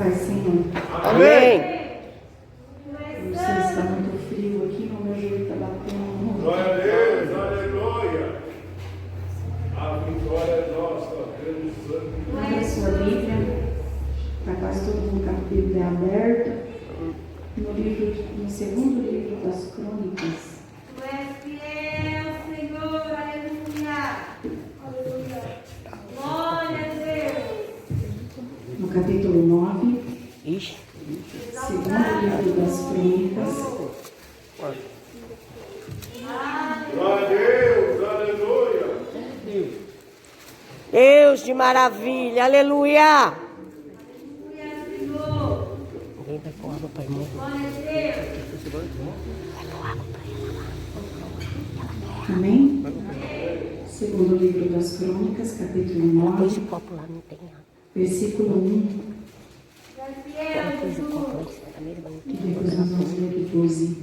Pai, Senhor. Amém. Eu sei que está muito frio aqui, mas meu joelho está batendo. Glória a Deus, aleluia. A vitória é nossa, Deus Santo. Abra a sua Bíblia, está quase todo mundo com a Bíblia aberta, no segundo livro das Crônicas. Tu és fiel, Senhor, aleluia. Glória a Deus. No capítulo 9, Ixi. segundo livro das Crônicas. Glória a Deus, aleluia. Deus de maravilha, aleluia. Aleluia, Senhor. Ninguém vai com água para irmão. Glória a Deus. Amém? Segundo livro das Crônicas, capítulo Pôs o 9, copo lá, não tem água. versículo 1. Tu és fiel, Pôs o copo lá, Jesus. está mesmo não E tem depois nós vamos ler do 12.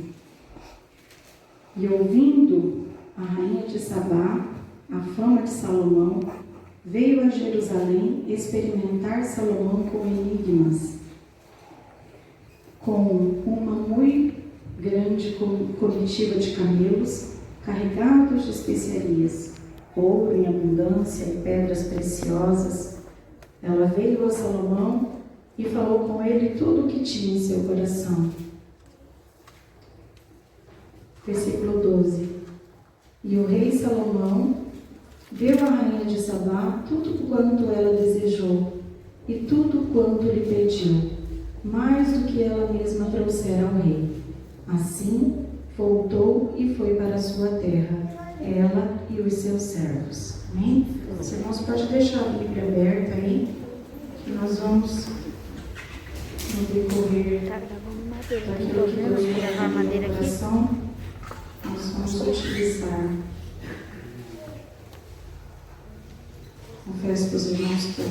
E ouvindo a rainha de Sabá a fama de Salomão, veio a Jerusalém experimentar Salomão com enigmas, com uma muito grande comitiva de camelos carregados de especiarias, ouro em abundância e pedras preciosas. Ela veio a Salomão e falou com ele tudo o que tinha em seu coração. Versículo 12. E o rei Salomão deu à rainha de Sabá tudo quanto ela desejou e tudo quanto lhe pediu, mais do que ela mesma trouxera ao rei. Assim, voltou e foi para a sua terra, ela e os seus servos. Amém? Os irmãos, pode deixar a Bíblia aberta aí, que nós vamos no decorrer daquilo que Deus coloca no meu coração, nós vamos utilizar. Confesso para os irmãos que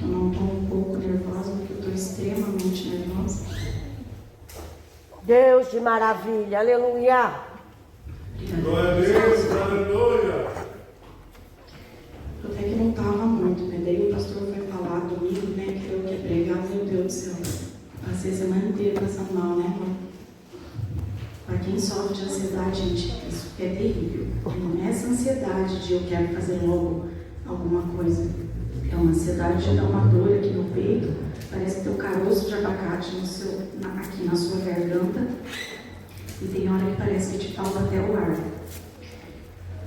eu não estou um pouco nervosa, porque eu estou extremamente nervosa. Deus de maravilha, aleluia. Glória a Deus, aleluia. Até que não estava muito, né? Daí o pastor foi falar domingo, né? Que eu ia pregar, meu Deus do céu. Passei a semana inteira passando mal, né, irmão? Para quem sofre de ansiedade, gente, isso é terrível. Não é essa ansiedade de eu quero fazer logo alguma coisa. É uma ansiedade de dar uma dor aqui no peito. Parece que tem um caroço de abacate aqui na sua garganta. E tem hora que parece que te falta até o ar.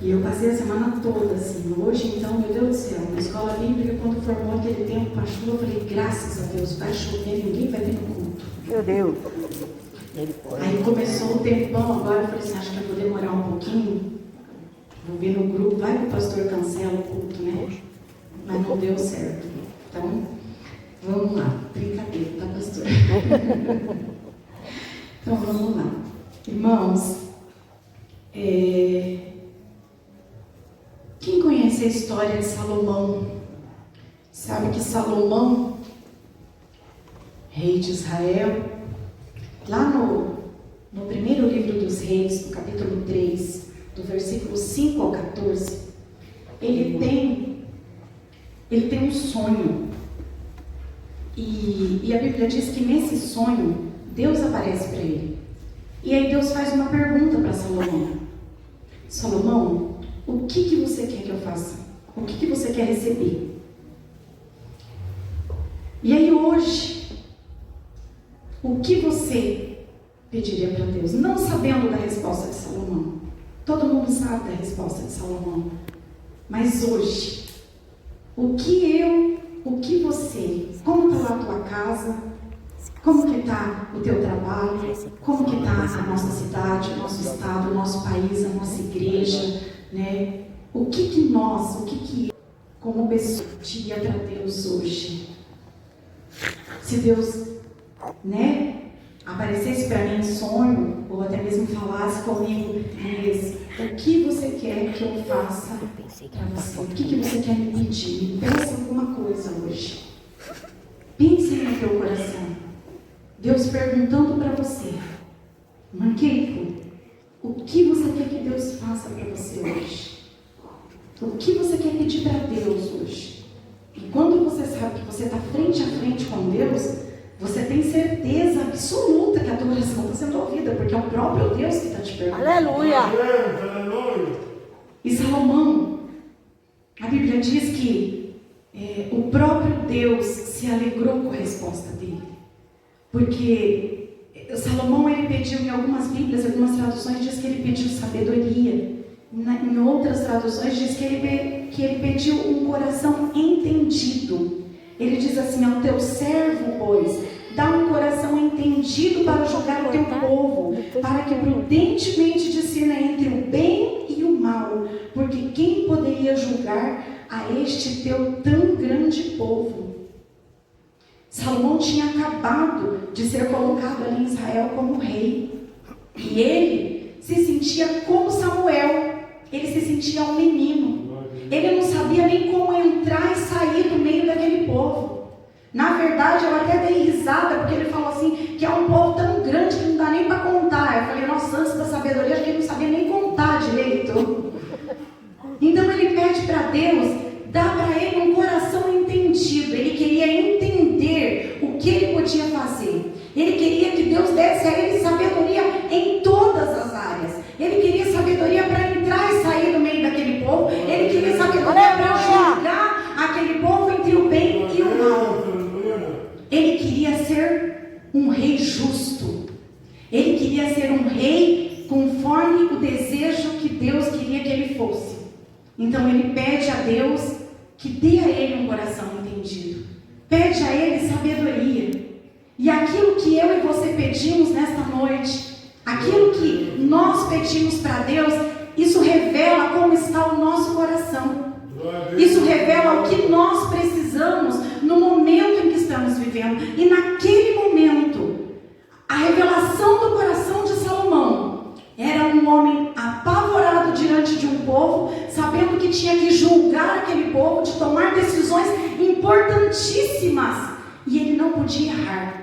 E eu passei a semana toda assim. Hoje, então, meu Deus do céu, na escola bíblica, quando formou aquele tempo para chuva, eu falei, graças a Deus, vai chover, ninguém vai vir no culto. Meu Deus. Ele pode. Aí começou o tempo bom, agora eu falei assim, acho que eu vou demorar um pouquinho. Vou ver no grupo, vai que o pastor cancela o culto, né? Mas não deu certo. Então, vamos lá. Brincadeira, tá, pastor? Então, vamos lá. Irmãos, quem conhece a história de Salomão, sabe que Salomão, rei de Israel, lá no primeiro livro dos Reis, no capítulo 3, do versículo 5 ao 14, ele tem um sonho. E a Bíblia diz que nesse sonho, Deus aparece para ele. E aí Deus faz uma pergunta para Salomão. Salomão, o que você quer que eu faça? O que você quer receber? E aí hoje, o que você pediria para Deus? Não sabendo da resposta de Salomão. Todo mundo sabe da resposta de Salomão. Mas hoje, o que você, como está lá a tua casa, como que está o teu trabalho, como que está a nossa cidade, o nosso estado, o nosso país, a nossa igreja, né? O que nós, como pessoa, diria para Deus hoje? Se Deus, né, aparecesse para mim em sonho, ou até mesmo falasse comigo, o que você quer que eu faça para você? O que você quer me pedir? Me peça alguma coisa hoje. Pense no teu coração. Deus perguntando para você, Manqueico, o que você quer que Deus faça para você hoje? O que você quer pedir para Deus hoje? E quando você sabe que você você está frente a frente com Deus, você tem certeza absoluta que a tua oração está sendo ouvida, porque é o próprio Deus que está te perguntando. Aleluia. Aleluia. E Salomão, a Bíblia diz que o próprio Deus se alegrou com a resposta dele. Porque Salomão, ele pediu, em algumas Bíblias, algumas traduções, diz que ele pediu sabedoria. Em outras traduções, diz que ele pediu um coração entendido. Ele diz assim: ao teu servo, pois, dá um coração entendido para julgar o teu povo, para que prudentemente discirna entre o bem e o mal, porque quem poderia julgar a este teu tão grande povo? Salomão tinha acabado de ser colocado ali em Israel como rei, e ele se sentia como Samuel, ele se sentia um menino. Ele não sabia nem como entrar e sair do meio daquele povo. Na verdade, eu até dei risada, porque ele falou assim, que é um povo tão grande que não dá nem para contar. Eu falei, nossa, antes da sabedoria, acho que ele não sabia nem contar direito. Então ele pede para Deus, dá para ele um coração entendido. Ele queria entender o que ele podia fazer. Ele queria que Deus desse a ele sabedoria em todas as áreas. Ele queria sabedoria para entrar e sair do meio daquele povo. Ele queria sabedoria para julgar aquele povo entre o bem e o mal. Ele queria ser um rei justo. Ele queria ser um rei conforme o desejo que Deus queria que ele fosse. Então ele pede a Deus que dê a ele um coração entendido. Pede a ele sabedoria. E aquilo que eu e você pedimos nesta noite, aquilo que nós pedimos para Deus, isso revela como está o nosso coração. Isso revela o que nós precisamos no momento em que estamos vivendo. E naquele momento, a revelação do coração de Salomão era um homem apavorado diante de um povo, sabendo que tinha que julgar aquele povo, de tomar decisões importantíssimas. E ele não podia errar.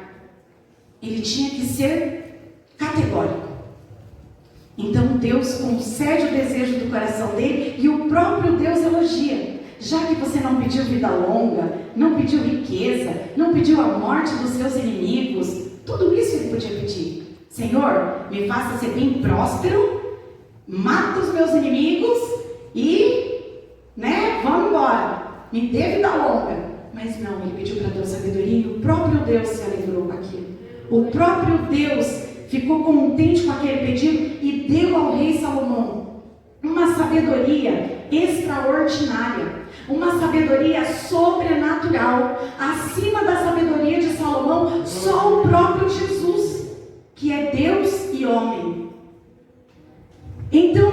Ele tinha que ser categórico. Então Deus concede o desejo do coração dele e o próprio Deus elogia. Já que você não pediu vida longa, não pediu riqueza, não pediu a morte dos seus inimigos, tudo isso ele podia pedir. Senhor, me faça ser bem próspero, mata os meus inimigos e, vamos embora. Me dê vida longa. Mas não, ele pediu para Deus sabedoria e o próprio Deus se alegrou com aquilo. O próprio Deus ficou contente com aquele pedido e deu ao rei Salomão uma sabedoria extraordinária, uma sabedoria sobrenatural, acima da sabedoria de Salomão, só o próprio Jesus, que é Deus e homem. Então,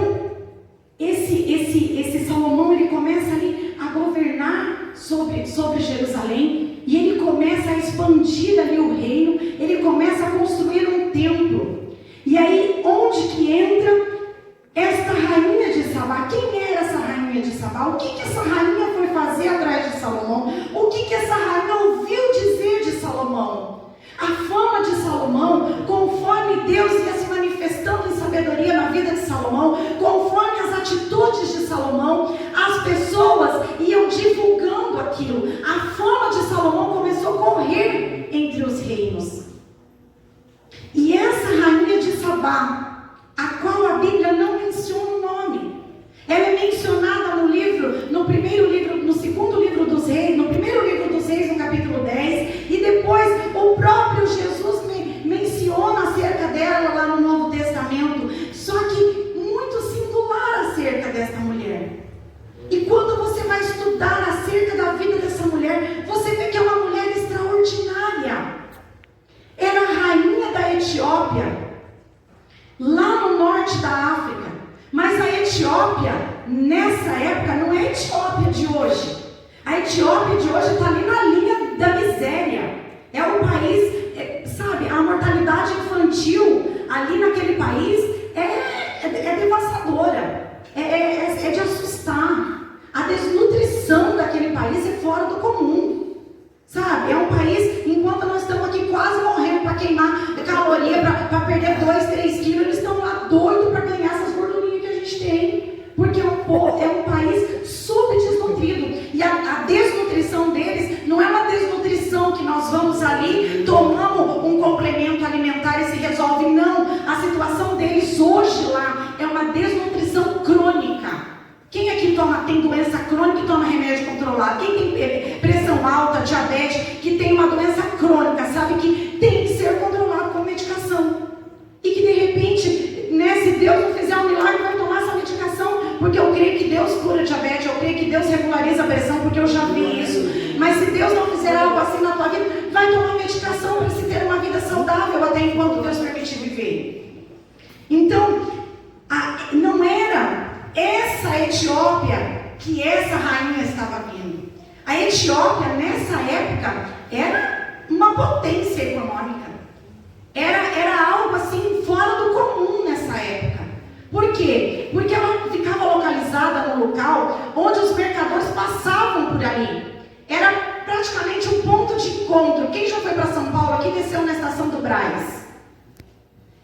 esse Salomão, ele começa ali a governar sobre Jerusalém, e ele começa a expandir ali o reino, ele começa a construir um templo. E aí, onde que entra esta rainha de Sabá? Quem era essa rainha de Sabá? O que essa rainha foi fazer atrás de Salomão? O que essa rainha ouviu dizer de Salomão? A fama de Salomão, conforme Deus ia se manifestando em sabedoria na vida de Salomão, conforme as atitudes de Salomão, as pessoas iam divulgando aquilo. A fama de Salomão começou a correr entre os reinos. E essa rainha de Sabá, a qual a Bíblia não menciona o nome, ela é mencionada no segundo livro dos reis, no primeiro livro dos reis, no capítulo 10, e depois o próprio Jesus menciona acerca dela lá no Novo Testamento, só que muito singular acerca desta mulher. E quando você vai estudar acerca da vida dessa mulher, você vê que é uma mulher extraordinária. Era a rainha da Etiópia, lá no norte da África. Mas a Etiópia, nessa época, não é a Etiópia de hoje. A Etiópia de hoje está ali na linha da miséria. É um país, sabe, a mortalidade infantil ali naquele país é devastadora. É de assustar. A desnutrição daquele país é fora do comum. Sabe, é um país, enquanto nós estamos aqui quase morrendo para queimar caloria, para perder 2, 3 quilos, eles estão lá doidos para ganhar essas gordurinhas que a gente tem. Porque é um país subdesnutrido. E a desnutrição deles não é uma desnutrição assim na tua vida, vai tomar medicação para se ter uma vida saudável até enquanto Deus permitir viver. Então, não era essa Etiópia que essa rainha estava vindo. A Etiópia, nessa época, era uma potência econômica. Era algo assim fora do comum nessa época. Por quê? Porque ela ficava localizada no local onde os mercadores passavam por ali. Era praticamente um ponto de encontro. Quem já foi para São Paulo aqui desceu na estação do Brás?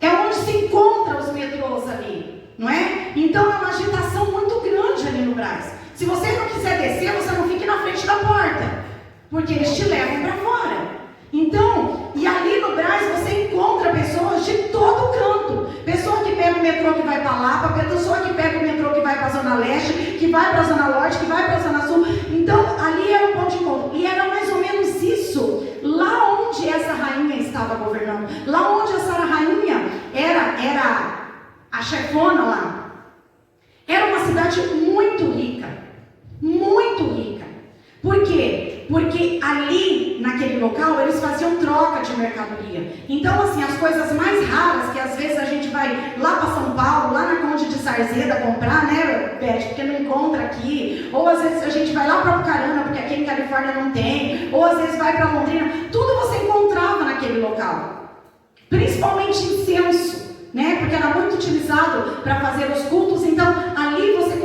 É onde se encontram os metrôs ali, não é? Então é uma agitação muito grande ali no Brás. Se você não quiser descer, você não fique na frente da porta, porque eles te levam para fora. Então, e ali no Brás você encontra pessoas de todo canto. Pessoa que pega o metrô que vai para Lapa, pessoa que pega o metrô que vai para a Zona Leste, que vai para a Zona Norte, que vai para a Zona Sul. Então, ali era um ponto de encontro. E era mais ou menos isso, lá onde essa rainha estava governando. Lá onde essa rainha era a chefona lá. Era uma cidade muito rica. Muito rica. Por quê? Porque ali, naquele local, eles faziam troca de mercadoria. Então, assim, as coisas mais raras, que às vezes a gente vai lá para São Paulo, lá na Conde de Sarzeda comprar, né, Beth, porque não encontra aqui. Ou às vezes a gente vai lá para Apucarana, porque aqui em Califórnia não tem. Ou às vezes vai para Londrina. Tudo você encontrava naquele local. Principalmente incenso, né, porque era muito utilizado para fazer os cultos. Então, ali você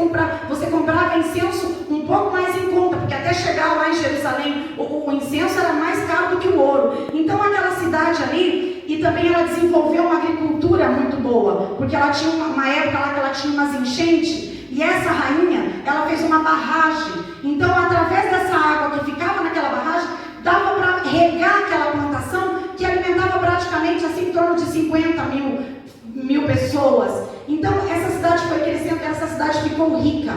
comprava incenso um pouco mais em conta, porque até chegar lá em Jerusalém, o incenso era mais caro do que o ouro. Então aquela cidade ali, e também ela desenvolveu uma agricultura muito boa, porque ela tinha uma época lá que ela tinha umas enchentes, e essa rainha, ela fez uma barragem. Então através dessa água que ficava naquela barragem, dava para regar aquela plantação, que alimentava praticamente assim em torno de 50 mil pessoas. Então essa cidade foi crescendo, essa cidade ficou rica.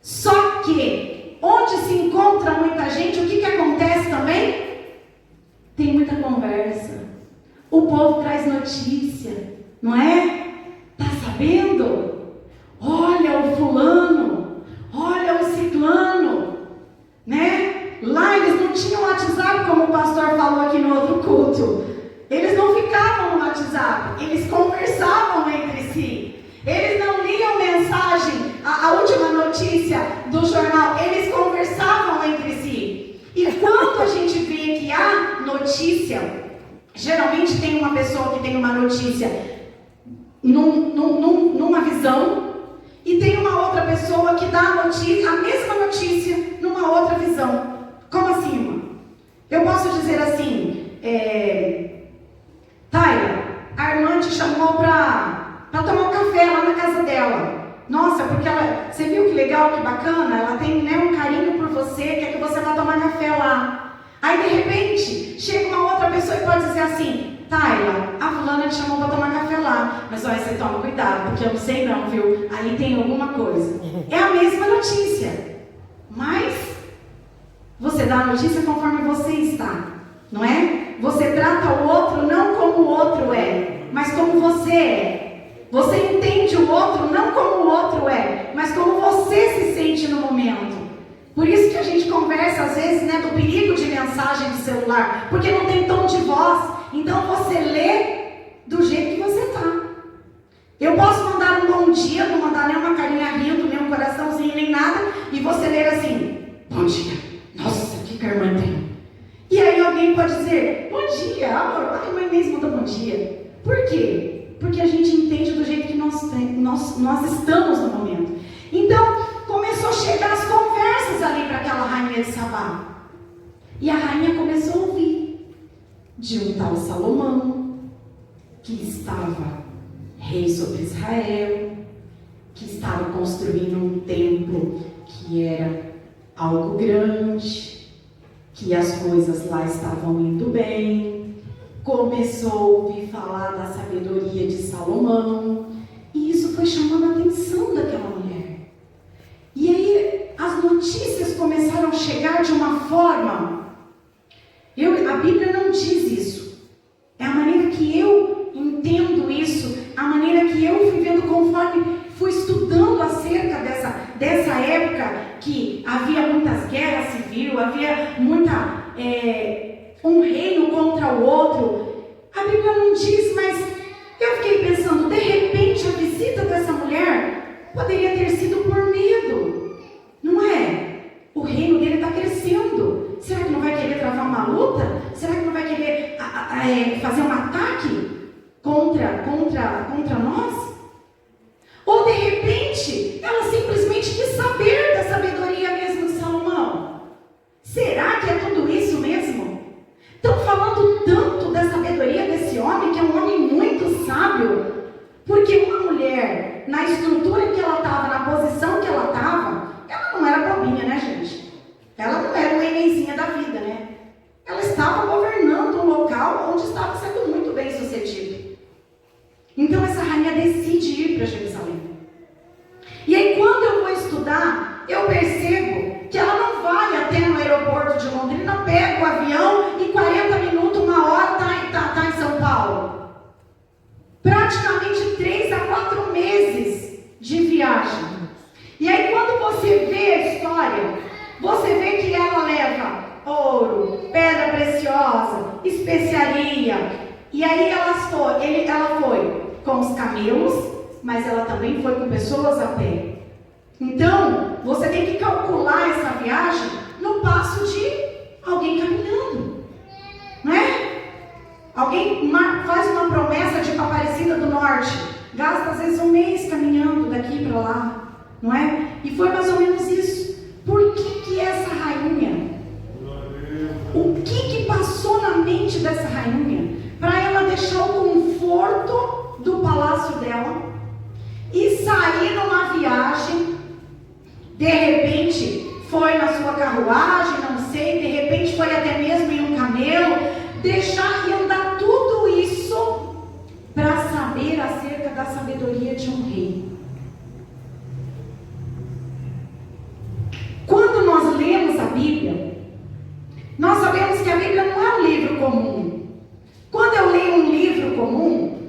Só que, onde se encontra muita gente, o que acontece também? Tem muita conversa. O povo traz notícia, não é? Tá sabendo? Olha o fulano, olha o ciclano, né? Lá eles não tinham WhatsApp, como o pastor falou aqui no outro culto. Eles não ficavam no WhatsApp, eles conversavam entre si. Eles não liam mensagem, a última notícia do jornal, eles conversavam entre si. E quando a gente vê que há notícia, geralmente tem uma pessoa que tem uma notícia numa visão, e tem uma outra pessoa que dá a mesma notícia numa outra visão. Como assim, irmã? Eu posso dizer assim, Taila, a irmã te chamou para tomar um café lá na casa dela. Nossa, porque você viu que legal, que bacana? Ela tem, né, um carinho por você, quer que você vá tomar café lá. Aí, de repente, chega uma outra pessoa e pode dizer assim, Taila, a fulana te chamou para tomar café lá. Mas olha, você toma cuidado, porque eu não sei não, viu? Aí tem alguma coisa. É a mesma notícia. Mas você dá a notícia conforme você está, não é? Você trata o outro não como o outro é, mas como você é. Você entende o outro não como o outro é, mas como você se sente no momento. Por isso que a gente conversa às vezes, né, do perigo de mensagem de celular, porque não tem tom de voz. Então você lê do jeito que você está. Eu posso mandar um bom dia, não mandar nem uma carinha rindo, nem um coraçãozinho, nem nada, e você ler assim, bom dia. Nossa, que a irmã tem. E aí alguém pode dizer, bom dia, amor, a mãe mesmo mandou bom dia. Por quê? Porque a gente entende do jeito que nós estamos no momento. Então, começou a chegar as conversas ali para aquela rainha de Sabá. E a rainha começou a ouvir de um tal Salomão, que estava rei sobre Israel, que estava construindo um templo que era algo grande, que as coisas lá estavam indo bem. Começou a ouvir falar da sabedoria de Salomão, e isso foi chamando a atenção daquela mulher. E aí as notícias começaram a chegar de uma forma, a Bíblia não diz isso, é a maneira que eu entendo isso, a maneira que eu fui vendo conforme fui estudando acerca dessa época, que havia muitas guerras civis, havia muita Bíblia não diz, mas eu fiquei pensando, de repente a visita dessa mulher poderia ter sido por medo, não é? O reino dele está crescendo. Será que não vai querer travar uma luta? Será que não vai querer fazer um ataque contra nós? Ou de repente ela simplesmente quis saber da sabedoria mesmo de Salomão? Será que é tudo isso mesmo? Estão falando tanto da sabedoria desse homem, que é um homem muito sábio, porque uma mulher, na estrutura que ela estava, na posição que ela estava, ela não era bobinha, né, gente? Ela não era uma enezinha da vida, né? Ela estava governando um local onde estava sendo muito bem sucedido. Então essa rainha decide ir para Jerusalém. E aí quando eu vou estudar, eu percebo que ela não vai até no aeroporto de Londrina, pega o avião e 40 minutos, 1 hora tá em São Paulo. Praticamente 3 a 4 meses de viagem. E aí quando você vê a história, você vê que ela leva ouro, pedra preciosa, especiaria. E aí ela foi com os camelos, mas ela também foi com pessoas a pé. Então, você tem que calcular essa viagem no passo de alguém caminhando, não é? Alguém faz uma promessa de Aparecida do Norte, gasta às vezes 1 mês caminhando daqui para lá, não é? E foi mais ou menos isso. Por que essa rainha, o que passou na mente dessa rainha para ela deixar o conforto do palácio dela e sair numa viagem? De repente foi na sua carruagem, não sei, de repente foi até mesmo em um camelo, deixar e andar tudo isso para saber acerca da sabedoria de um rei. Quando nós lemos a Bíblia, nós sabemos que a Bíblia não é um livro comum. Quando eu leio um livro comum,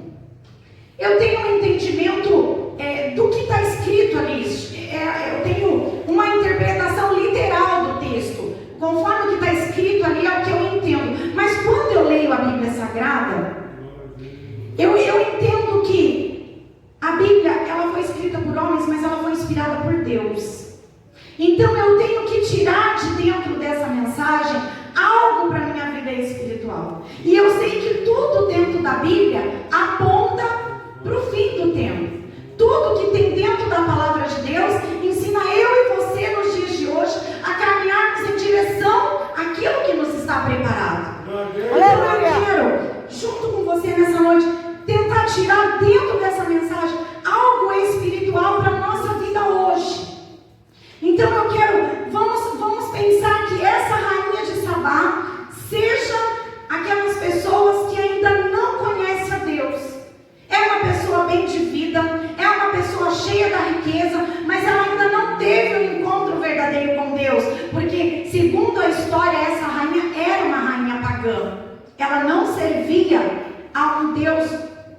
eu tenho um entendimento do que está escrito ali. Eu tenho uma interpretação literal do texto. Conforme o que está escrito ali é o que eu entendo. Mas quando eu leio a Bíblia Sagrada, eu entendo que a Bíblia ela foi escrita por homens, mas ela foi inspirada por Deus. Então eu tenho que tirar de dentro dessa mensagem algo para a minha vida espiritual. E eu sei que tudo dentro da Bíblia aponta para o fim do tempo. Tudo que tem dentro da palavra de Deus ensina eu e você nos dias de hoje a caminharmos em direção àquilo que nos está preparado. Então eu quero, junto com você nessa noite, tentar tirar dentro dessa mensagem algo espiritual para a nossa vida hoje. Então eu quero, vamos pensar que essa rainha de Sabá seja aquelas pessoas que ainda não conhecem a Deus. É uma pessoa bem de vida, é uma pessoa cheia da riqueza, mas ela ainda não teve um encontro verdadeiro com Deus, porque segundo a história, essa rainha era uma rainha pagã. Ela não servia a um Deus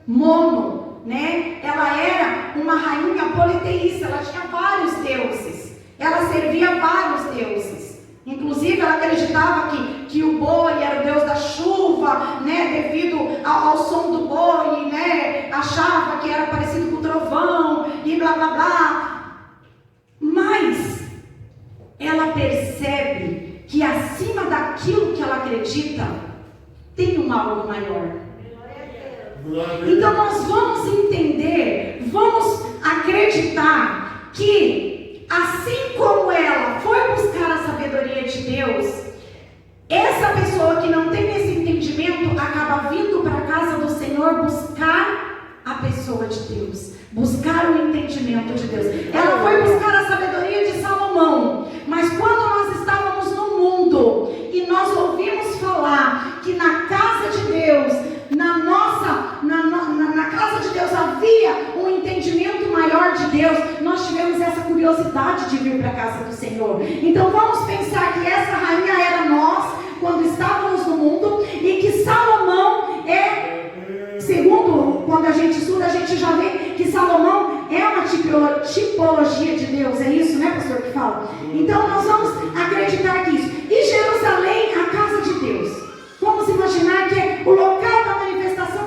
mono, né? Ela era uma rainha politeísta, ela tinha vários deuses. Ela servia vários deuses. Inclusive ela acreditava que o boi era o deus da chuva, né? Devido ao som do boi, né? Achava que era parecido com o trovão e blá blá blá. Mas ela percebe que acima daquilo que ela acredita tem um algo maior. Então nós vamos entender, vamos acreditar que assim como ela foi buscar a sabedoria de Deus, essa pessoa que não tem esse entendimento acaba vindo para a casa do Senhor buscar a pessoa de Deus, buscar o entendimento de Deus. Ela foi buscar a sabedoria de Salomão, mas quando nós estávamos no mundo e nós ouvimos falar que na casa de Deus, na casa de Deus havia um entendimento maior de Deus, nós tivemos essa curiosidade de vir para a casa do Senhor. Então vamos pensar que essa rainha era nós, quando estávamos no mundo, e que Salomão segundo, quando a gente estuda, a gente já vê que Salomão é uma tipologia de Deus, é isso, né, pastor, que fala? Então nós vamos acreditar que isso. E Jerusalém, a casa de Deus, vamos imaginar que é o local da manifestação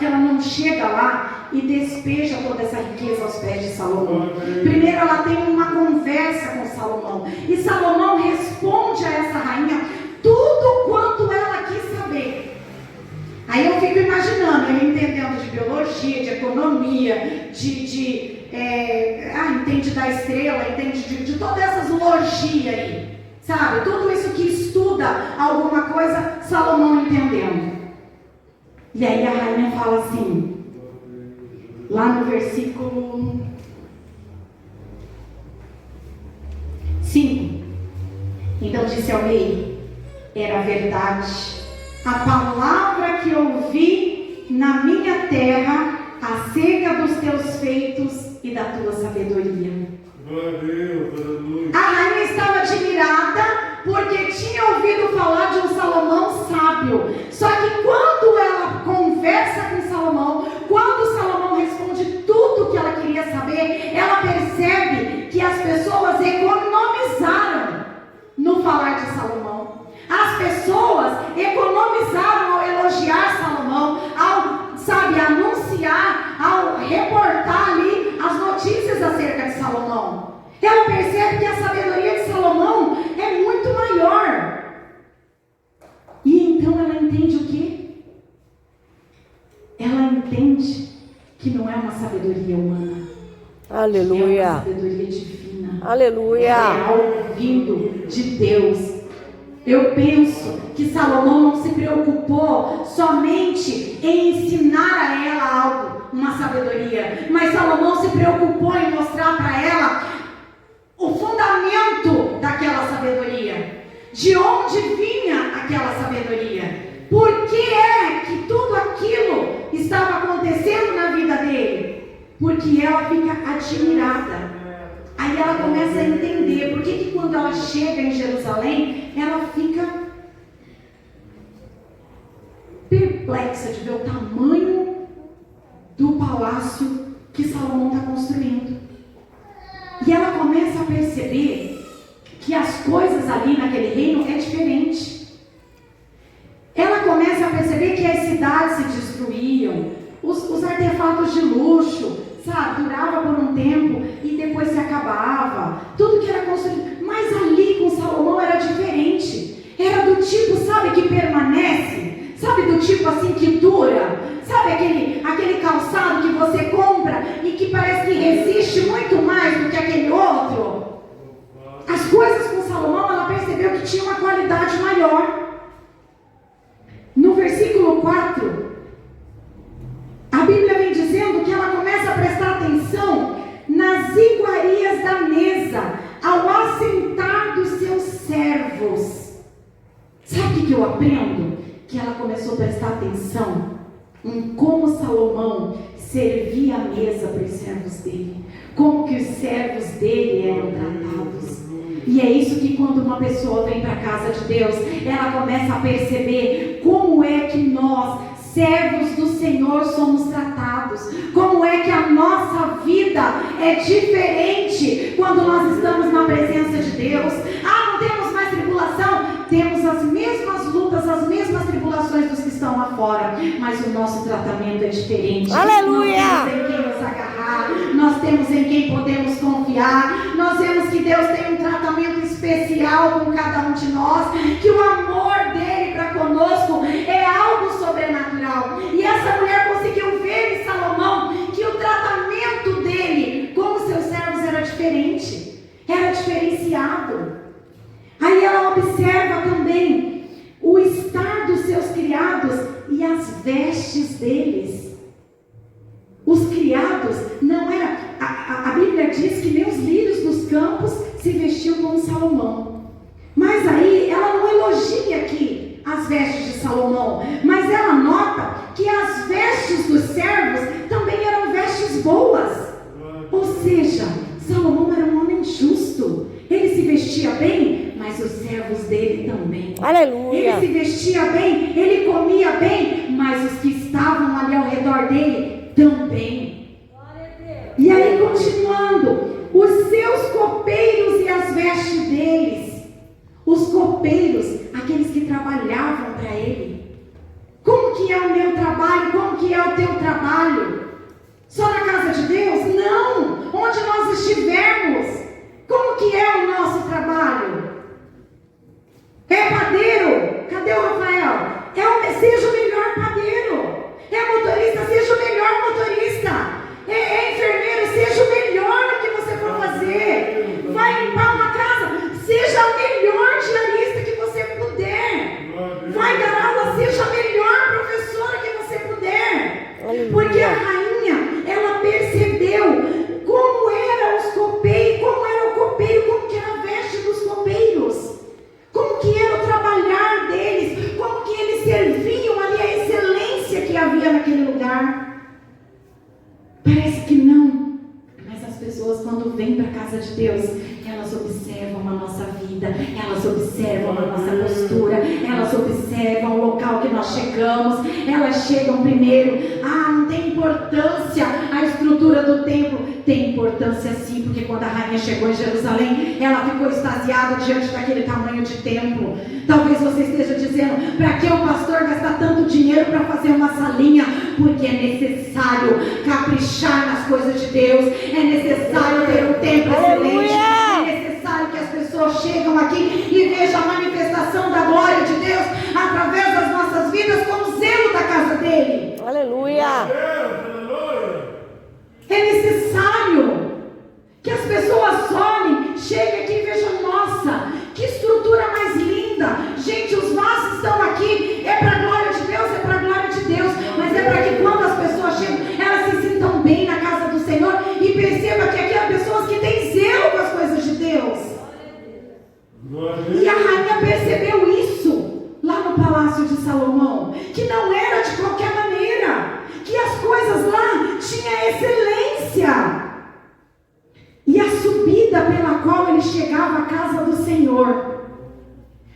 ela não chega lá e despeja toda essa riqueza aos pés de Salomão. Primeiro ela tem uma conversa com Salomão. E Salomão responde a essa rainha tudo quanto ela quis saber. Aí eu fico imaginando, ele entendendo de biologia, de economia, entende da estrela, entende de todas essas logias aí, sabe? Tudo isso que estuda alguma coisa, Salomão entendendo. E aí a rainha fala assim, lá no versículo 5. Então disse ao rei, era verdade a palavra que ouvi na minha terra acerca dos teus feitos e da tua sabedoria. A rainha estava admirada porque tinha ouvido falar de um Salomão sábio. Só que quando ela conversa com Salomão, quando Salomão responde tudo que ela queria saber, ela percebe que as pessoas economizaram no falar de Salomão. As pessoas economizaram ao elogiar Salomão, ao, anunciar, ao reportar ali as notícias acerca de Salomão. Ela percebe que a sabedoria de Salomão é muito maior. E então ela entende o quê? Ela entende que não é uma sabedoria humana. Aleluia. É uma sabedoria divina. Aleluia. É algo vindo de Deus. Eu penso que Salomão não se preocupou somente em ensinar a ela algo, uma sabedoria, mas Salomão se preocupou em mostrar para ela o fundamento daquela sabedoria, de onde vinha aquela sabedoria, por que é que tudo aquilo estava acontecendo na vida dele, porque ela fica admirada. Aí ela começa a entender por que quando ela chega em Jerusalém, ela fica perplexa de ver o tamanho do palácio que Salomão está construindo. E ela começa a perceber que as coisas ali naquele reino é diferente. Ela começa a perceber que as cidades se destruíam, os artefatos de luxo, sabe, durava por um tempo e depois se acabava, tudo que era construído, mas ali com Salomão era diferente, era do tipo, sabe, que permanece, sabe, do tipo assim que dura, sabe, aquele calçado que você compra e que parece que resiste muito mais do que aquele outro. As coisas com Salomão, ela percebeu que tinha uma qualidade maior. No versículo 4, a Bíblia vem dizendo que ela começa a prestar atenção nas iguarias da mesa, ao assentar dos seus servos. Sabe o que eu aprendo? Que ela começou a prestar atenção em como Salomão servia a mesa para os servos dele, como que os servos dele eram tratados. E é isso que quando uma pessoa vem para a casa de Deus, ela começa a perceber como é que nós, servos do Senhor, somos tratados, como é que a nossa vida é diferente quando nós estamos na presença de Deus. Não temos mais tribulação, temos as mesmas lutas, as mesmas tribulações dos que estão lá fora, mas o nosso tratamento é diferente. Aleluia! Nós temos em quem nos agarrar, nós temos em quem podemos confiar, nós vemos que Deus tem um tratamento especial com cada um de nós, que o amor dele para conosco é algo sobrenatural. E essa mulher conseguiu ver em Salomão que o tratamento dele com os seus servos era diferente, era diferenciado. Aí ela observa também o estar dos seus criados e as vestes deles. Os criados não eram, a Bíblia diz que nem os lírios dos campos se vestiam como Salomão. Mas aí ela não elogia aqui as vestes de Salomão, mas ela nota que as vestes dos servos também eram vestes boas. Ou seja, Salomão era um homem justo. Ele se vestia bem, mas os servos dele também. Aleluia. Ele se vestia bem, ele comia bem, mas os que estavam ali ao redor dele também. E aí, continuando, os seus copeiros e as vestes deles. Os copeiros, aqueles que trabalhavam para ele. Como que é o meu trabalho? Como que é o teu trabalho? onde nós estivermos, como que é o nosso trabalho? É padeiro? Cadê o Rafael? Seja o melhor padeiro. É motorista? Seja o melhor motorista. É enfermeiro? Seja o melhor no que você for fazer. Vai limpar uma casa? Seja o melhor diarista que você puder. Vai dar aula? Seja a melhor professora que você puder. Porque a rainha, ela percebeu como era os copeiros, como era o copeiro, como que era a veste dos copeiros, como que era o trabalhar deles, como que eles serviam ali, a excelência que havia naquele lugar. Parece que não, mas as pessoas quando vêm para a casa de Deus, elas observam a nossa vida, elas observam a nossa postura, elas observam o local que nós chegamos, elas chegam primeiro. Não tem importância a estrutura do templo. Tem importância sim, porque quando a rainha chegou em Jerusalém, ela ficou extasiada diante daquele tamanho de templo. Talvez você esteja dizendo, para que o pastor gastar tanto dinheiro para fazer uma salinha? Porque é necessário caprichar nas coisas de Deus, é necessário ter um templo excelente, é necessário que as pessoas chegam aqui e vejam a manifestação da glória de Deus através das nossas vidas com o zelo da casa dele. Aleluia. É necessário que as pessoas olhem, cheguem aqui e vejam, nossa, que estrutura mais linda. Gente, os vasos estão aqui, é para a glória de Deus, é para a glória de Deus, mas é para que quando as pessoas chegam, elas se sintam bem na casa do Senhor e percebam que aqui há pessoas que têm zelo com as coisas de Deus. E a rainha percebeu isso lá no palácio de Salomão, que não era de qualquer maneira, que as coisas lá tinham excelência. E a subida pela qual ele chegava à casa do Senhor.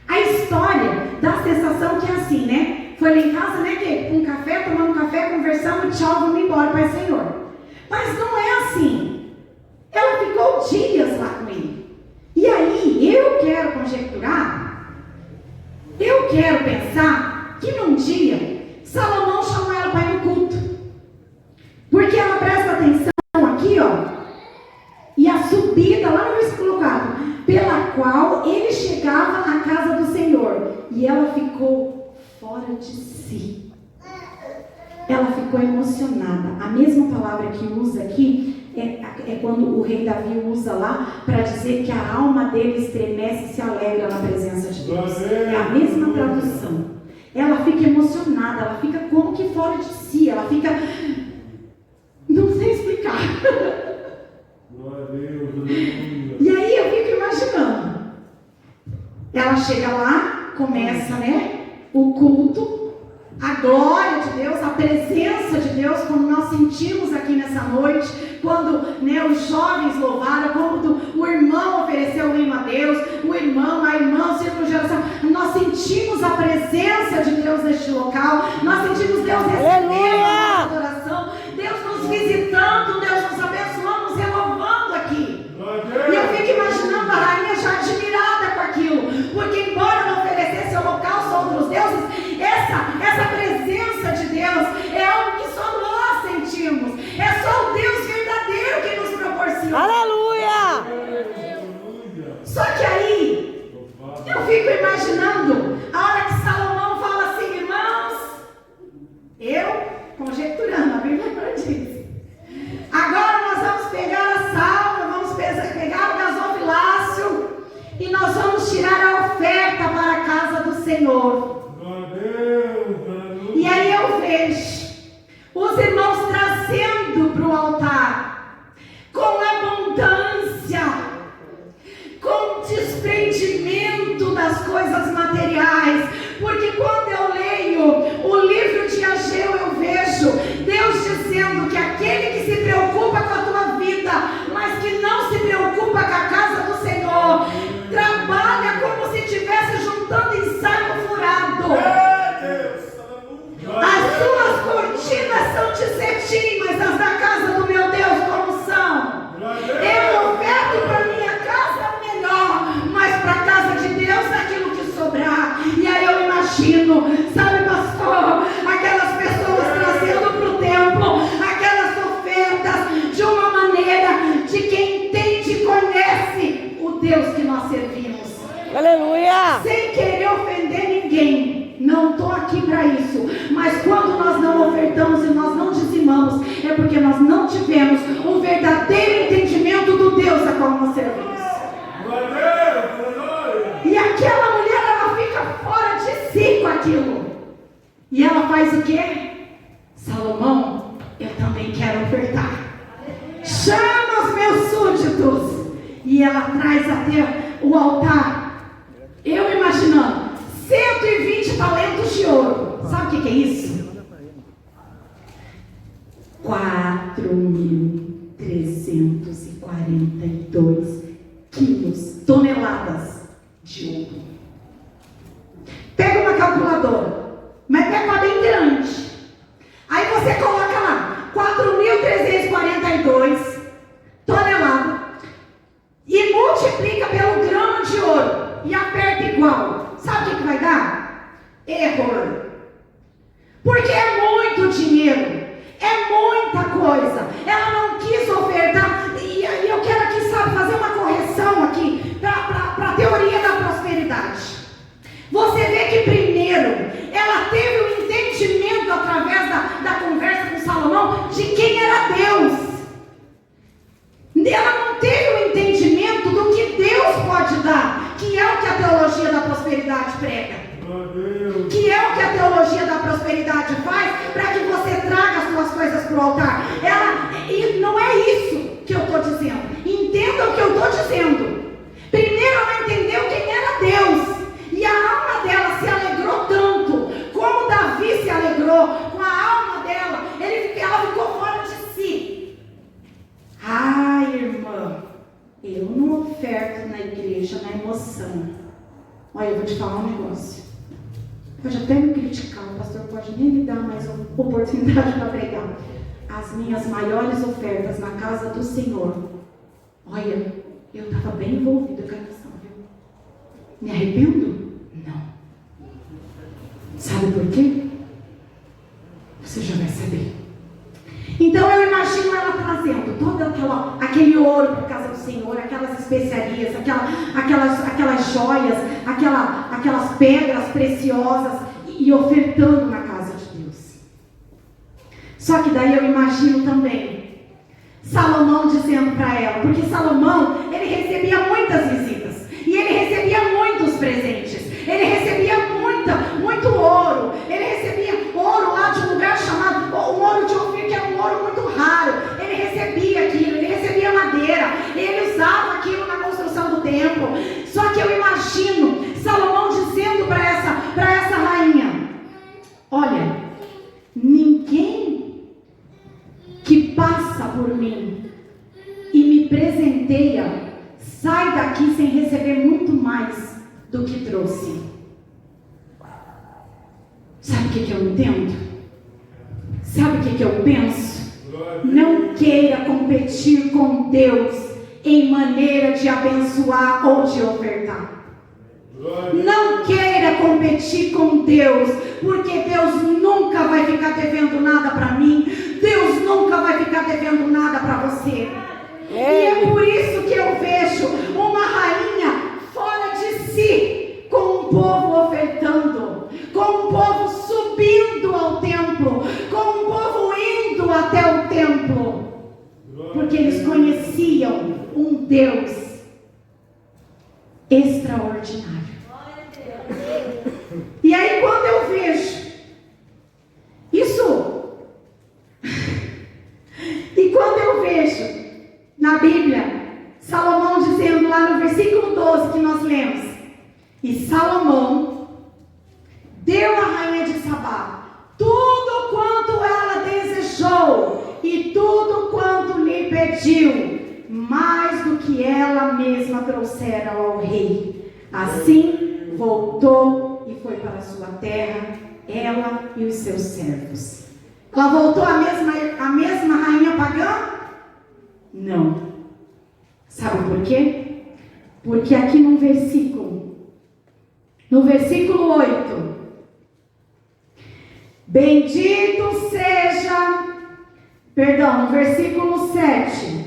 A história dá a sensação que é assim, né? Foi lá em casa, né, que com um café, tomando um café, conversando, tchau, vamos embora, Pai Senhor. Mas não é assim. Ela ficou dias lá com ele. E aí, eu quero conjecturar, eu quero pensar que num dia, Salomão chamou ela para ir no culto. Porque ela presta atenção aqui, ó. E a subida, lá no versículo 4, pela qual ele chegava à casa do Senhor. E ela ficou fora de si. Ela ficou emocionada. A mesma palavra que usa aqui é quando o rei Davi usa lá para dizer que a alma dele estremece e se alegra na presença de Deus. É a mesma tradução. Ela fica emocionada, ela fica como que fora de si, ela fica... Não sei explicar. E aí eu fico imaginando. Ela chega lá, começa, né, o culto, a glória de Deus, a presença de Deus, como nós sentimos aqui nessa noite, quando, né, os jovens louvaram, quando o irmão ofereceu o hino a Deus, o irmão, a irmã, o círculo de oração, nós sentimos a presença de Deus neste local, nós sentimos Deus recebendo a nossa adoração, Deus nos visitando, Deus nos abençoando, nos renovando aqui. E eu fico imaginando a rainha já admirada com aquilo, porque embora não oferecesse holocausto a outros deuses, essa presença de Deus é algo que só nós sentimos, é só o Deus verdadeiro que nos proporciona. Aleluia! Só que aí, eu fico imaginando a hora que Salomão fala assim, irmãos, eu conjecturando, a Bíblia não diz. Agora nós vamos pegar a salva, vamos pegar o gasofilácio e nós vamos tirar a oferta para a casa do Senhor. E aí eu vejo os irmãos trazendo para o altar com abundância, com desprendimento das coisas materiais, porque quando eu leio o livro de Ageu, eu vejo Deus dizendo que aquele que se preocupa com a tua vida, mas que não se preocupa com a casa do Senhor, trabalha como se estivesse juntando em saco furado. As suas cortinas são de cetim, mas as da casa do meu Deus como são? Eu oferto para minha casa o melhor, mas para a casa de Deus aquilo que sobrar. E aí eu imagino, sabe, pastor, aquelas pessoas trazendo para o templo aquelas ofertas de uma maneira de que Deus que nós servimos. Aleluia. Sem querer ofender ninguém, não estou aqui para isso. Mas quando nós não ofertamos e nós não dizimamos, é porque nós não tivemos um verdadeiro entendimento do Deus a qual nós servimos. E aquela mulher, ela fica fora de si com aquilo. E ela faz o quê? Salomão, eu também quero ofertar. Chama os meus súditos. E ela traz até o altar. Eu imaginando 120 talentos de ouro. Sabe o que é isso? 4.342 quilos, toneladas de ouro. Pega uma calculadora, mas pega uma bem grande. Aí você coloca lá 4.342 toneladas e multiplica pelo grama de ouro e aperta igual. Sabe o que vai dar? Error. Porque é muito dinheiro, é muita coisa. Ela não quis ofertar. E aí eu quero aqui, sabe, fazer uma correção aqui para a teoria da prosperidade. Você vê que primeiro ela teve um entendimento através da conversa com Salomão de quem era Deus. Ela não teve o entendimento do que Deus pode dar, que é o que a teologia da prosperidade prega, que é o que a teologia da prosperidade faz para que você traga as suas coisas para o altar. E não é isso que eu estou dizendo. Entenda o que eu estou dizendo. Primeiro ela entendeu quem era Deus, e a alma dela se alegrou tanto, como Davi se alegrou com a alma dela. Ela ficou fora de si. Ai, irmã, eu não oferto na igreja na emoção. Olha, eu vou te falar um negócio. Pode até me criticar, o pastor pode nem me dar mais uma oportunidade para pregar. As minhas maiores ofertas na casa do Senhor, olha, eu estava bem envolvida com a missão, viu? Me arrependo? Não. Sabe por quê? Você já vai saber. Então eu imagino ela trazendo todo aquele ouro para a casa do Senhor, aquelas especiarias, aquelas joias, aquelas pedras preciosas, e ofertando na casa de Deus. Só que daí eu imagino também Salomão dizendo para ela, porque Salomão, ele recebia muitas visitas, e ele recebia muitos presentes, ele recebia muito ouro, ele recebia ouro lá de um lugar chamado, o ouro de Ofir, que era um ouro muito raro. Ele recebia aquilo, ele recebia madeira, ele usava aquilo na construção do templo. Só que eu imagino Salomão dizendo para essa rainha: olha, ninguém que passa por mim e me presenteia sai daqui sem receber muito mais do que trouxe. Sabe o que eu entendo? Sabe o que eu penso? Não queira competir com Deus em maneira de abençoar ou de ofertar. Não queira competir com Deus, porque Deus nunca vai ficar devendo nada para mim, Deus nunca vai ficar devendo nada para você. E é por isso que eu vejo uma rainha fora de si, com um povo ofertando, com um povo subindo ao templo, com um povo indo até o templo, porque eles conheciam um Deus extraordinário. E aí quando eu vejo isso, e quando eu vejo na Bíblia Salomão dizendo lá no versículo 12 que nós lemos, e Salomão deu à rainha de Sabá tudo quanto ela desejou e tudo quanto lhe pediu, mais do que ela mesma trouxera ao rei. Assim voltou e foi para a sua terra, ela e os seus servos. Ela voltou a mesma rainha pagã? Não. Sabe por quê? Porque aqui no versículo 8, bendito seja, no versículo 7,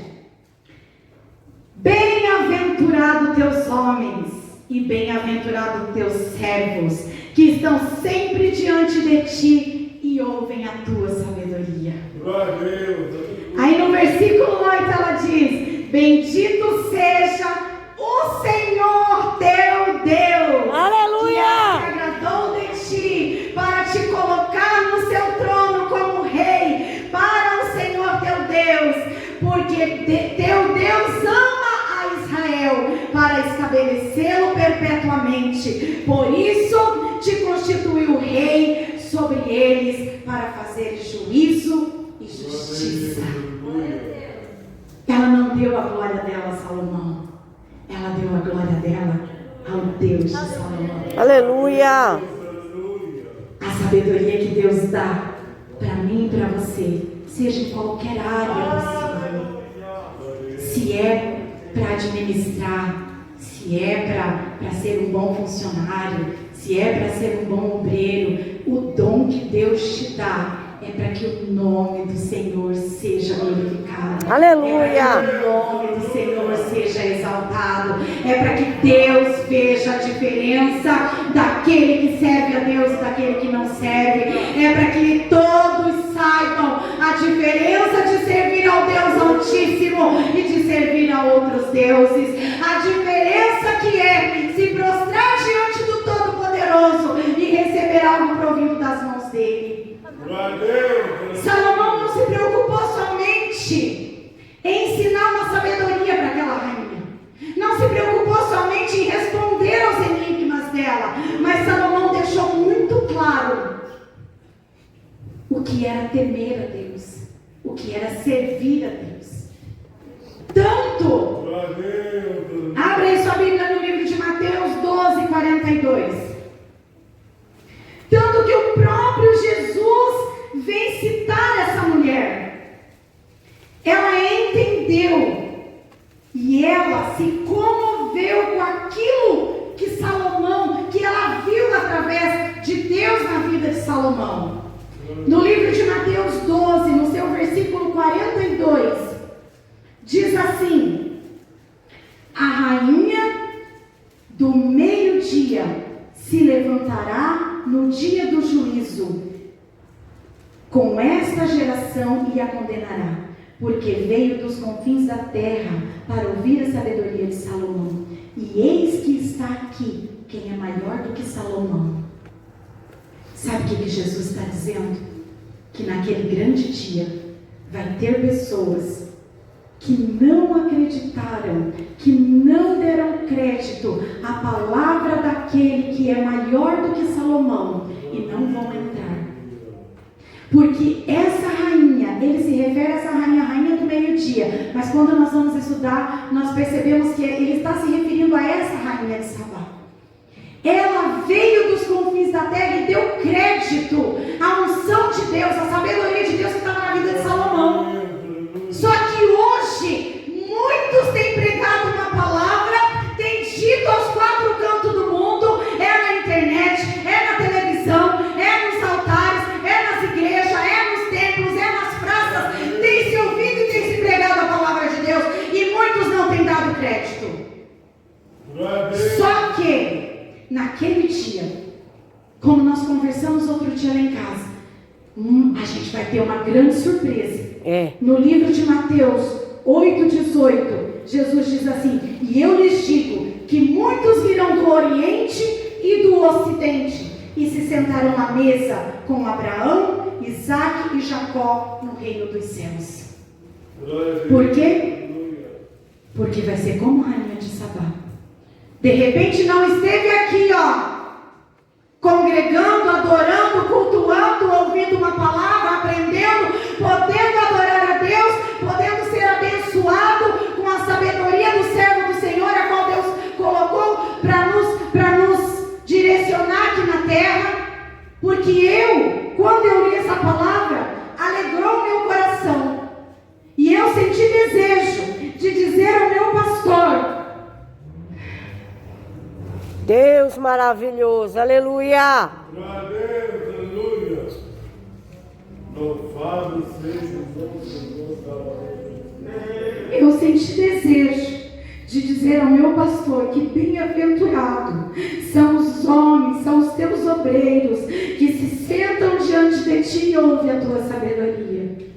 Bem-aventurado teus homens e bem-aventurado teus servos, que estão sempre diante de ti e ouvem a tua sabedoria. Glória a Deus. Aí no versículo 8 ela diz: bendito seja o Senhor teu Deus, Aleluia! que se agradou de ti para te colocar no seu trono como rei para o Senhor teu Deus, porque teu Deus ama a Israel para estabelecê-lo perpetuamente. Por isso te constituiu rei sobre eles para fazer juízo e justiça. Ela não deu a glória dela a Salomão. Ela deu a glória dela ao Deus de Salomão. Aleluia! A sabedoria que Deus dá para mim e para você, seja em qualquer área possível. Se é para administrar, se é para ser um bom funcionário, se é para ser um bom obreiro, o dom que Deus te dá é para que o nome do Senhor seja glorificado. Aleluia! É para que o nome do Senhor seja exaltado. É para que Deus veja a diferença daquele que serve a Deus e daquele que não serve. É para que todos saibam a diferença de servir ao Deus Altíssimo e de servir a outros deuses. A diferença que é se prostrar diante do Todo-Poderoso e receber algo provindo das mãos dele. Salomão não se preocupou somente em ensinar uma sabedoria para aquela rainha. Não se preocupou somente em responder aos enigmas dela. Mas Salomão deixou muito claro o que era temer a Deus, o que era servir a Deus. Tanto, abre aí sua Bíblia no livro de Mateus 12, 42. Tanto que o próprio Jesus vem citar essa mulher. Ela entendeu e ela se comoveu com aquilo que Salomão, que ela viu através de Deus na vida de Salomão. No livro de Mateus 12, no seu versículo 42, diz assim: a rainha do meio-dia se levantará no dia do juízo com esta geração e a condenará, porque veio dos confins da terra para ouvir a sabedoria de Salomão. E eis que está aqui quem é maior do que Salomão. Sabe o que Jesus está dizendo? Que naquele grande dia vai ter pessoas que não acreditaram, que não deram crédito à palavra daquele que é maior do que Salomão e não vão entrar. Porque essa rainha, ele se refere a essa rainha, a rainha do meio-dia, mas quando nós vamos estudar, nós percebemos que ele está se referindo a essa rainha de Sabá. Ela veio dos confins da terra e deu crédito à unção de Deus, à sabedoria de Deus que estava na vida de Salomão. Só que hoje, muitos têm pregado uma palavra, têm dito aos quatro cantos do mundo, é na internet, é na televisão, é nos altares, é nas igrejas, é nos templos, é nas praças, tem se ouvido e tem se pregado a palavra de Deus, e muitos não têm dado crédito. Só que, naquele dia, como nós conversamos outro dia lá em casa, a gente vai ter uma grande surpresa. No livro de Mateus 8,18, Jesus diz assim: e eu lhes digo que muitos virão do Oriente e do Ocidente e se sentarão à mesa com Abraão, Isaque e Jacó no reino dos céus. Por quê? Porque vai ser como a rainha de Sabá. De repente não esteve aqui, congregando, adorando, cultuando, ouvindo uma palavra, aprendendo, podendo adorar a Deus, podendo ser abençoado com a sabedoria do servo do Senhor, a qual Deus colocou para nos direcionar aqui na terra. Porque quando eu li essa palavra, alegrou o meu coração. E eu senti desejo de dizer ao meu pastor: Deus maravilhoso, aleluia! Glória a Deus, aleluia! Louvado seja o nome do Senhor. Eu senti desejo de dizer ao meu pastor que bem-aventurado são os homens, são os teus obreiros que se sentam diante de ti e ouvem a tua sabedoria.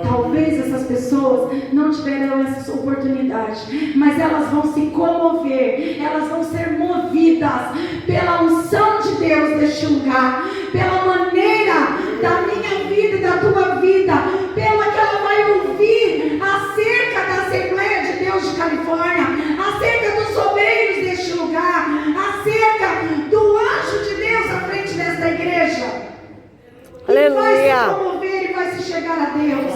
Talvez essas pessoas não tiveram essa oportunidade, mas elas vão se comover, elas vão ser movidas pela unção de Deus deste lugar, pela maneira da minha vida e da tua vida, pela que ela vai ouvir acerca da Assembleia de Deus de Califórnia, acerca dos obreiros deste lugar, acerca do anjo de Deus à frente desta igreja. Aleluia. E vai se comover e vai se chegar a Deus.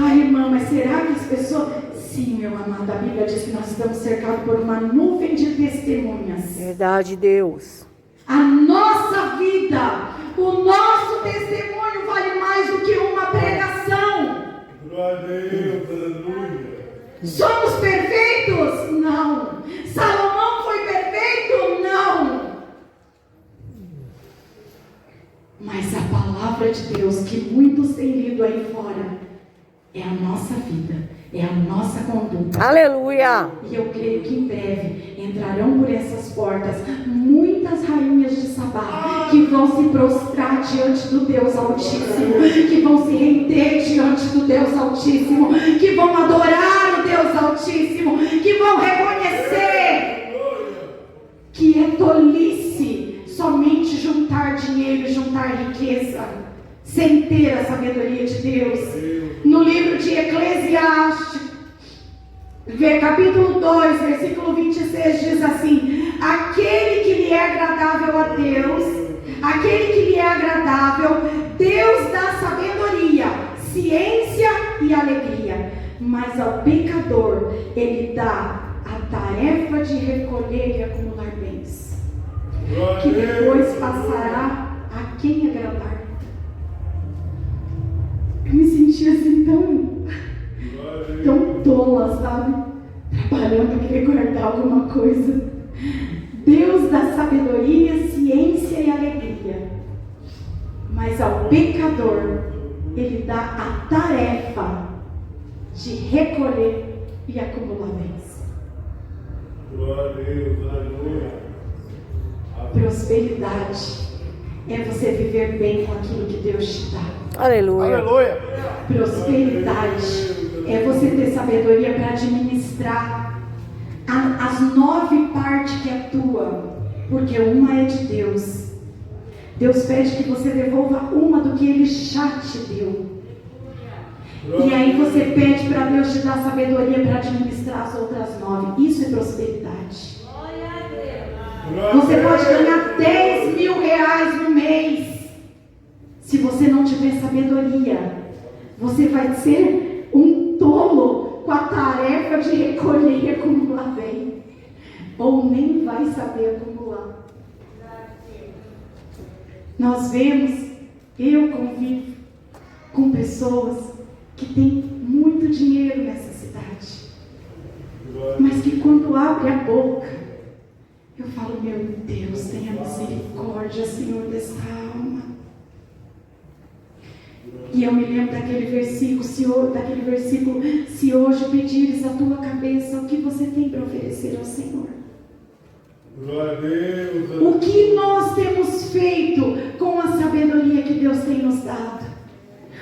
Ai, irmã, mas será que as pessoas... Sim, meu amado, a Bíblia diz que nós estamos cercados por uma nuvem de testemunhas. Verdade, Deus. A nossa vida, o nosso testemunho vale mais do que uma pregação. Somos perfeitos? Não. Salomão foi perfeito? Não. Mas a palavra de Deus que muitos têm lido aí fora é a nossa vida, é a nossa conduta. Aleluia. E eu creio que em breve entrarão por essas portas muitas rainhas de Sabá que vão se prostrar diante do Deus Altíssimo, que vão se render diante do Deus Altíssimo, que vão adorar o Deus Altíssimo, que vão reconhecer que é tolice somente juntar dinheiro e juntar riqueza, sem ter a sabedoria de Deus. No livro de Eclesiastes, capítulo 2, versículo 26, diz assim: aquele que lhe é agradável a Deus, aquele que lhe é agradável, Deus dá sabedoria, ciência e alegria, mas ao pecador Ele dá a tarefa de recolher e acumular bens, que depois passará a quem agradar. Eu me senti assim tão tola, sabe? Trabalhando para querer guardar alguma coisa. Deus dá sabedoria, ciência e alegria, mas ao pecador Ele dá a tarefa de recolher e acumular bens. Glória a Deus, aleluia. Prosperidade é você viver bem com aquilo que Deus te dá. Aleluia. Aleluia. Prosperidade é você ter sabedoria para administrar as 9 partes que é tua, porque uma é de Deus. Deus pede que você devolva uma do que Ele já te deu. E aí você pede para Deus te dar sabedoria para administrar as outras 9. Isso é prosperidade. Você pode ganhar 10 mil reais no mês. Se você não tiver sabedoria, você vai ser um tolo com a tarefa de recolher e acumular bem. Ou nem vai saber acumular. Nós vemos, eu convivo com pessoas que têm muito dinheiro nessa cidade, mas que quando abre a boca, eu falo: meu Deus, tenha misericórdia, Senhor, dessa alma. E eu me lembro daquele versículo, se hoje pedires a tua cabeça, o que você tem para oferecer ao Senhor? Glória a Deus. O que nós temos feito com a sabedoria que Deus tem nos dado?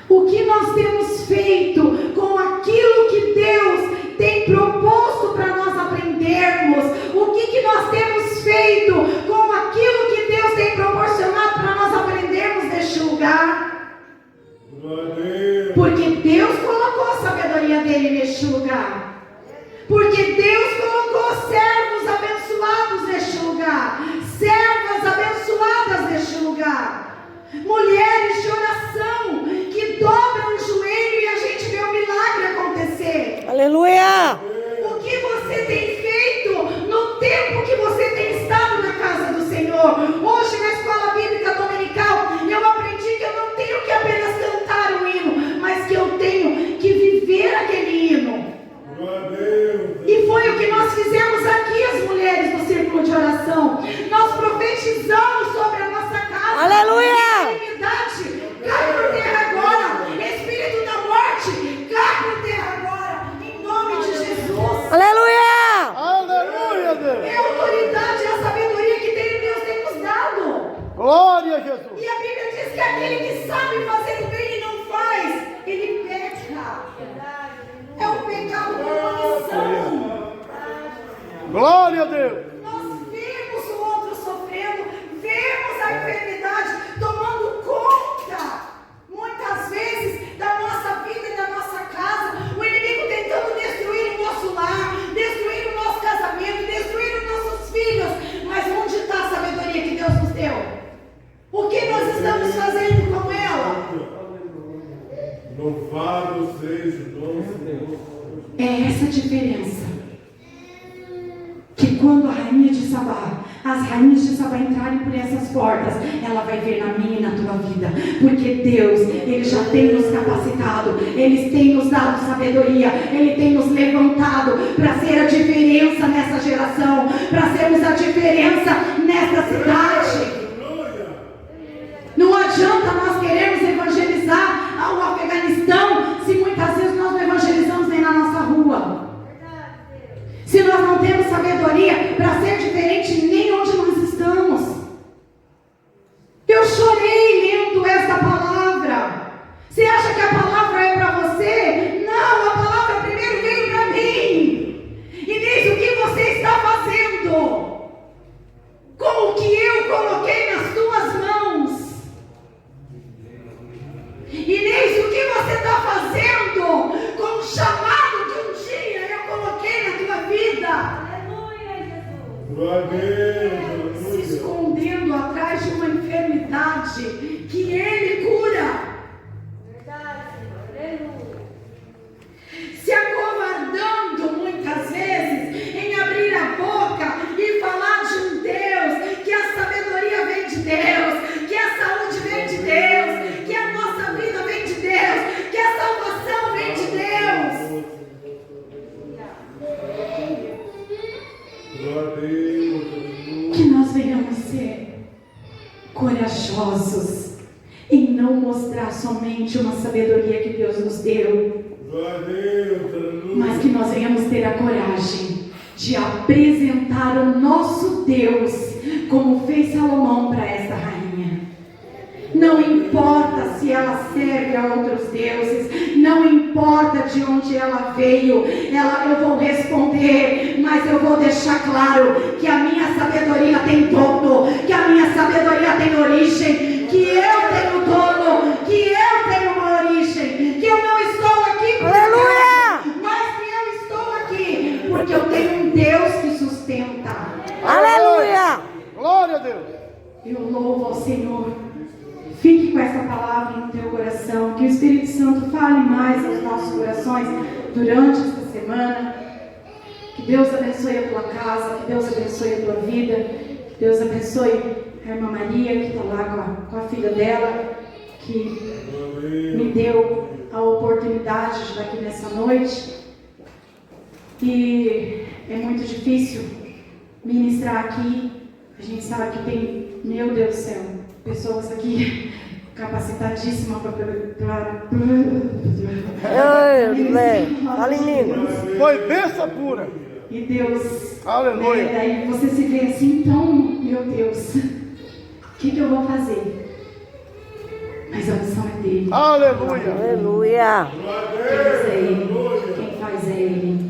O que nós temos feito com aquilo que Deus tem proposto para nós aprendermos? O que nós temos feito com aquilo que Deus tem proporcionado para nós aprendermos neste lugar? Porque Deus colocou a sabedoria dele neste lugar. Porque Deus colocou servos abençoados neste lugar, servas abençoadas neste lugar, mulheres de oração que dobram o joelho e a gente vê o milagre acontecer. Aleluia. O que você tem feito no tempo que você tem estado na casa do Senhor? Hoje na escola bíblica dominical eu aprendi que eu não tenho que apenas cantar o hino, mas que eu tenho que viver aquele hino. E Deus. Nós vemos o outro sofrendo, vemos a enfermidade tomando conta, muitas vezes, da nossa vida e da nossa casa. O inimigo tentando destruir o nosso lar, destruir o nosso casamento, destruir os nossos filhos. Mas onde está a sabedoria que Deus nos deu? O que nós estamos fazendo com ela? Louvado seja o nosso Deus. É essa a diferença. Que quando a rainha de Sabá, as rainhas de Sabá entrarem por essas portas, ela vai ver na minha e na tua vida. Porque Deus, Ele já tem nos capacitado, Ele tem nos dado sabedoria, Ele tem nos levantado para ser a diferença nessa geração, para sermos a diferença nessa cidade. Não adianta nós queremos evangelizar o Afeganistão se muitas vezes nós não evangelizamos nem na nossa rua. Se nós não temos sabedoria para ser diferente nem onde nós estamos. Eu chorei lendo esta palavra. Você acha que a palavra é para você? Não, a palavra primeiro veio para mim. E diz o que você está fazendo com o que eu coloquei nas tuas mãos. E diz o que você está fazendo com o chamado que um dia eu coloquei na tua vida. Aleluia, Jesus. Glória a Deus. Se Aleluia. escondendo atrás de uma enfermidade que Ele cura. Verdade, Senhor. Aleluia. Se acovardando muitas vezes em abrir a boca e falar de um Deus, que a sabedoria vem de Deus, que a saúde vem de Deus, que a nossa vida vem de Deus, que a salvação vem de Deus. Glória a Deus. Aleluia. Que nós venhamos ser corajosos em não mostrar somente uma sabedoria que Deus nos deu, Glória a Deus. Aleluia. mas que nós venhamos ter a coragem de apresentar o nosso Deus, como fez Salomão para esta rainha. Não importa se ela serve a outros deuses, não importa de onde ela veio, eu vou responder, mas eu vou deixar claro que a minha sabedoria tem dono, que a minha sabedoria tem origem, que eu tenho dono, que eu tenho uma origem, que eu não estou aqui por acaso, mas que eu estou aqui porque eu tenho um Deus que sustenta. Aleluia! Glória a Deus. Eu louvo ao Senhor. Fique com essa palavra no teu coração. Que o Espírito Santo fale mais aos nossos corações durante esta semana. Que Deus abençoe a tua casa. Que Deus abençoe a tua vida. Que Deus abençoe a irmã Maria, que está lá com a filha dela, que me deu a oportunidade de estar aqui nessa noite. E é muito difícil ministrar aqui. A gente sabe que tem, meu Deus do céu, pessoas aqui capacitadíssimas para Fala em línguas. Foi bênção pura. e Deus, Aleluia. daí você se vê assim, então, meu Deus, o que eu vou fazer? Mas a missão é dele. Aleluia. Aleluia. Quem faz é ele. Quem faz é ele.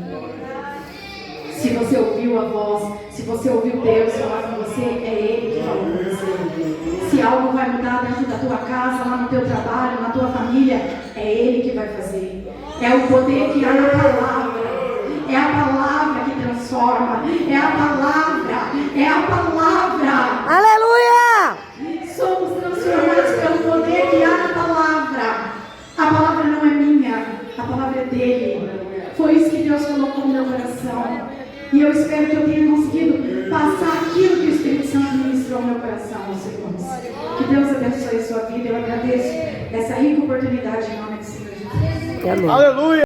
Se você ouviu a voz, se você ouviu Deus falar com você, é Ele que falou com você. Se algo vai mudar dentro da tua casa, lá no teu trabalho, na tua família, é Ele que vai fazer. É o poder que há na palavra. É a palavra que transforma. É a palavra. É a palavra. Aleluia. Somos transformados pelo poder que há na palavra. A palavra não é minha, a palavra é dele. Foi isso que Deus colocou no meu coração. E eu espero que eu tenha conseguido passar aquilo que o Espírito Santo ministrou no meu coração, meus irmãos. Que Deus abençoe a sua vida. Eu agradeço essa rica oportunidade em nome do Senhor Jesus. Amém. Aleluia.